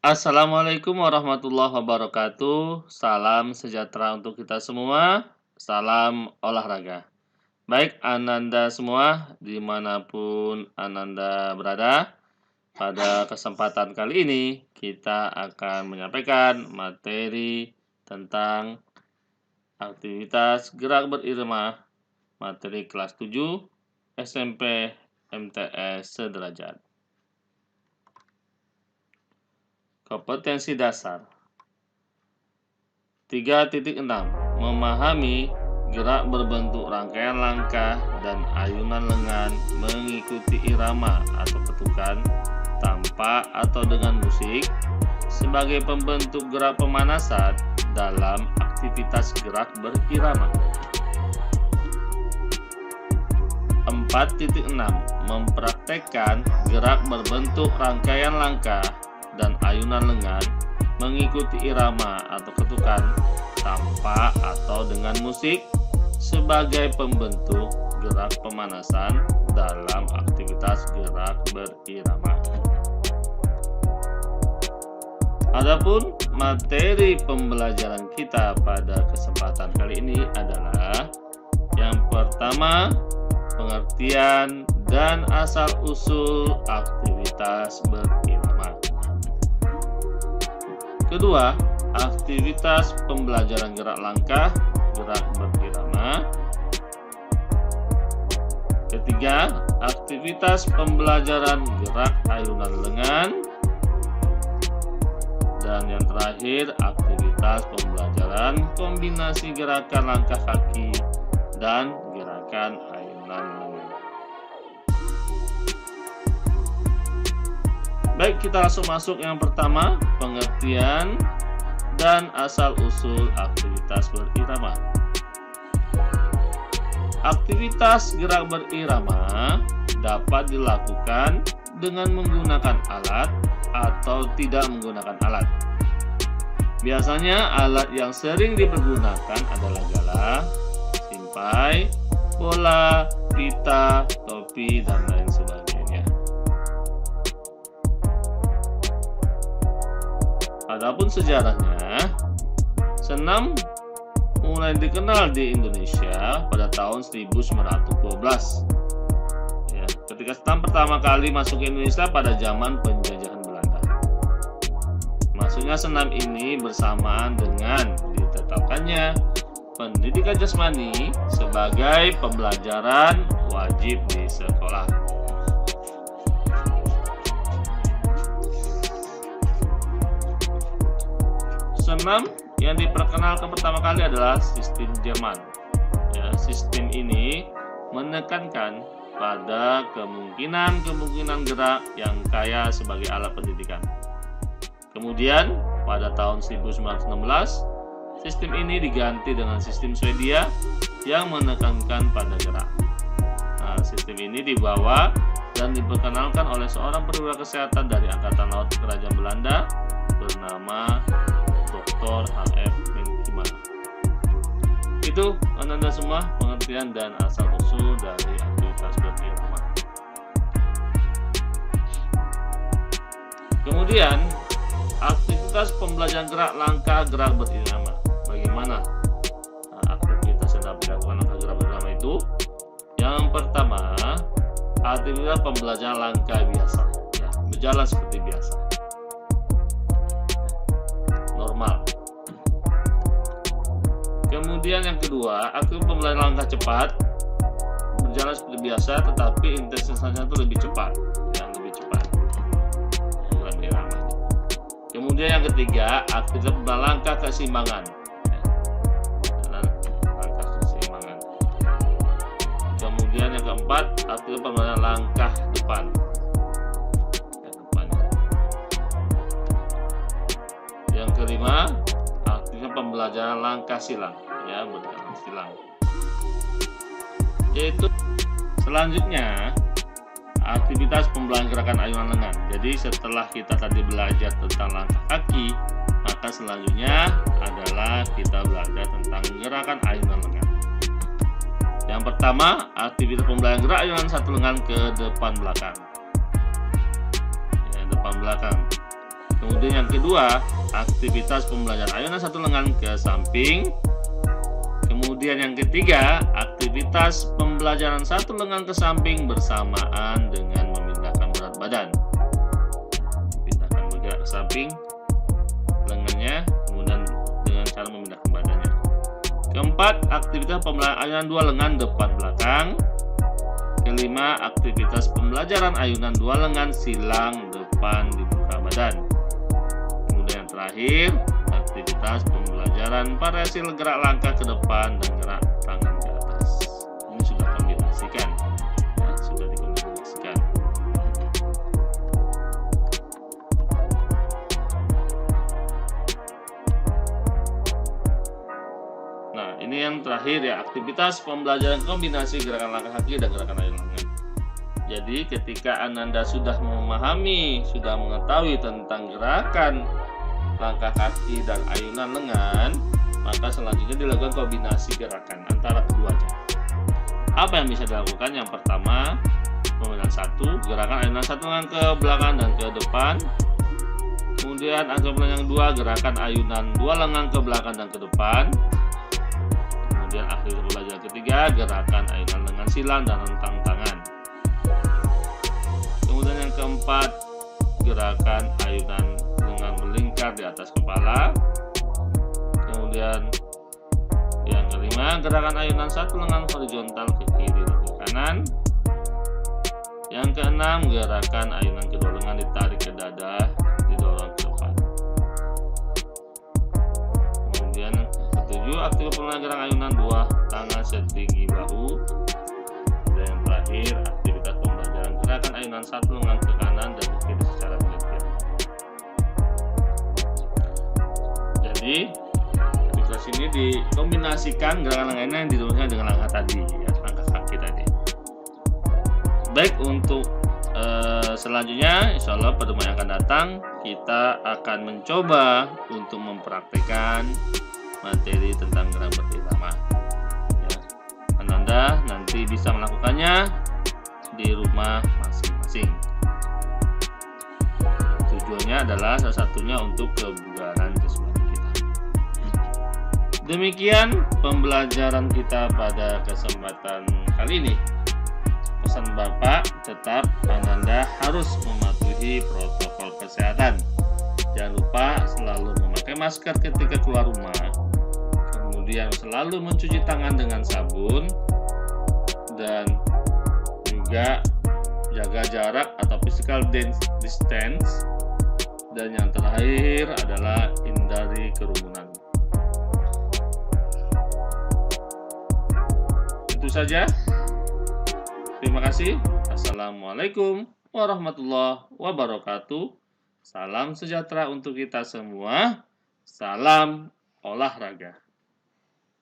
Assalamualaikum warahmatullahi wabarakatuh. Salam sejahtera untuk kita semua. Salam olahraga. Baik, Ananda semua, dimanapun Ananda berada, pada kesempatan kali ini kita akan menyampaikan materi tentang aktivitas gerak berirama materi kelas 7 SMP MTS sederajat. Kompetensi dasar 3.6 Memahami gerak berbentuk rangkaian langkah dan ayunan lengan mengikuti irama atau ketukan tanpa atau dengan musik sebagai pembentuk gerak pemanasan dalam aktivitas gerak berirama. 4.6 Mempraktekkan gerak berbentuk rangkaian langkah dan ayunan lengan mengikuti irama atau ketukan tanpa atau dengan musik sebagai pembentuk gerak pemanasan dalam aktivitas gerak berirama. Adapun materi pembelajaran kita pada kesempatan kali ini adalah yang pertama, pengertian dan asal-usul aktivitas berirama. Kedua, aktivitas pembelajaran gerak langkah, gerak berirama. Ketiga, aktivitas pembelajaran gerak ayunan lengan. Dan yang terakhir, aktivitas pembelajaran kombinasi gerakan langkah kaki dan gerakan ayunan lengan. Baik, kita langsung masuk yang pertama, pengertian dan asal-usul aktivitas berirama. Aktivitas gerak berirama dapat dilakukan dengan menggunakan alat atau tidak menggunakan alat. Biasanya alat yang sering dipergunakan adalah galah, simpai, bola, pita, topi, dan lain sebagainya. Adapun sejarahnya, senam mulai dikenal di Indonesia pada tahun 1912. Ya, ketika senam pertama kali masuk ke Indonesia pada zaman penjajahan Belanda. Masuknya senam ini bersamaan dengan ditetapkannya pendidikan jasmani sebagai pembelajaran wajib di sekolah. Senam yang diperkenalkan pertama kali adalah sistem Jerman. Ya, sistem ini menekankan pada kemungkinan gerak yang kaya sebagai alat pendidikan. Kemudian pada tahun 1916, sistem ini diganti dengan sistem Swedia yang menekankan pada gerak. Nah, sistem ini dibawa dan diperkenalkan oleh seorang perwira kesehatan dari Angkatan Laut Kerajaan Belanda bernama Dr. H.F. Menkima. Itu Anda semua pengertian dan asal-usul dari aktivitas berirama. Kemudian aktivitas pembelajaran gerak langkah gerak berirama. Bagaimana aktivitas yang dapat dilakukan langkah gerak berirama itu? Yang pertama, aktivitas pembelajaran langkah biasa, ya, berjalan seperti biasa, normal. Kemudian yang kedua, aktivitas pembelajaran langkah cepat, berjalan seperti biasa tetapi intensitasnya itu lebih cepat, yang lebih cepat. Kemudian yang ketiga, aktivitas pembelajaran langkah keseimbangan. Langkah keseimbangan. Kemudian yang keempat, aktivitas pembelajaran langkah depan. Yang kelima, aktivitas pembelajaran langkah silang, ya, berjalan silang. Yaitu selanjutnya aktivitas pembelajaran gerakan ayunan lengan. Jadi setelah kita tadi belajar tentang langkah kaki, maka selanjutnya adalah kita belajar tentang gerakan ayunan lengan. Yang pertama, aktivitas pembelajaran gerak ayunan satu lengan ke depan belakang. Ya, depan belakang. Kemudian yang kedua, aktivitas pembelajaran ayunan satu lengan ke samping. Kemudian yang ketiga, aktivitas pembelajaran satu lengan ke samping bersamaan dengan memindahkan berat badan. Pindahkan bergerak ke samping lengannya, kemudian dengan cara memindahkan badannya. Keempat, aktivitas pembelajaran ayunan dua lengan depan belakang. Kelima, aktivitas pembelajaran ayunan dua lengan silang depan di muka badan. Kemudian yang terakhir, aktivitas pembelajaran variasi gerak langkah ke depan dan gerak tangan ke atas. Ini sudah kombinasikan, ya, sudah dikombinasikan. Nah, ini yang terakhir ya, aktivitas pembelajaran kombinasi gerakan langkah kaki dan gerakan ayunan lengan. Jadi ketika Ananda sudah memahami, sudah mengetahui tentang gerakan langkah kaki dan ayunan lengan, maka selanjutnya dilakukan kombinasi gerakan antara keduanya. Apa yang bisa dilakukan? Yang pertama, pembelajaran satu, gerakan ayunan satu lengan ke belakang dan ke depan. Kemudian pembelajaran yang dua, gerakan ayunan dua lengan ke belakang dan ke depan. Kemudian aktivitas pembelajaran ketiga, gerakan ayunan lengan silang dan rentang tangan. Kemudian yang keempat, gerakan ayunan lengan melingkar di atas kepala. Kemudian yang kelima, gerakan ayunan satu lengan horizontal ke kiri dan ke kanan. Yang keenam, gerakan ayunan kedua lengan ditarik ke dada, didorong ke depan. Kemudian ketujuh, aktivitas pembelajaran gerakan ayunan dua tangan setinggi bahu. Dan yang terakhir, aktivitas pembelajaran gerakan ayunan satu lengan ke kanan dan ke kiri secara bergantian. Jadi aktivitas ini dikombinasikan gerakan lengannya yang dituliskan dengan langkah tadi, ya, langkah kaki tadi. Baik, untuk selanjutnya insya Allah pertemuan yang akan datang kita akan mencoba untuk mempraktikkan materi tentang gerakan berdiri lama, ya. Ananda nanti bisa melakukannya di rumah masing-masing. Tujuannya adalah salah satunya untuk kebugaran jasmani kita. Demikian pembelajaran kita pada kesempatan kali ini. Pesan Bapak, tetap Ananda harus mematuhi protokol kesehatan. Jangan lupa selalu memakai masker ketika keluar rumah. Kemudian selalu mencuci tangan dengan sabun. Dan juga jaga jarak atau physical distance. Dan yang terakhir adalah hindari kerumunan. Itu saja. Terima kasih. Assalamualaikum warahmatullahi wabarakatuh. Salam sejahtera untuk kita semua. Salam olahraga.